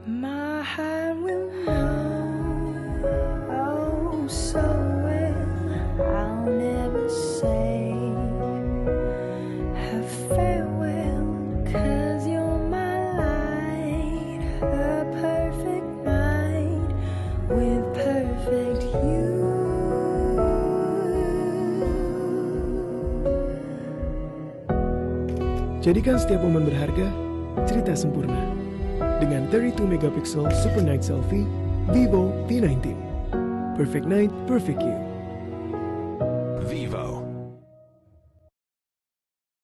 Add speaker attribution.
Speaker 1: My heart will know, oh, so well. I'll never say a farewell, 'cause you're my light, a perfect night with perfect you.
Speaker 2: Jadikan setiap momen berharga cerita sempurna dengan 32 megapiksel Super Night Selfie Vivo V19. Perfect night, perfect you.
Speaker 3: Vivo.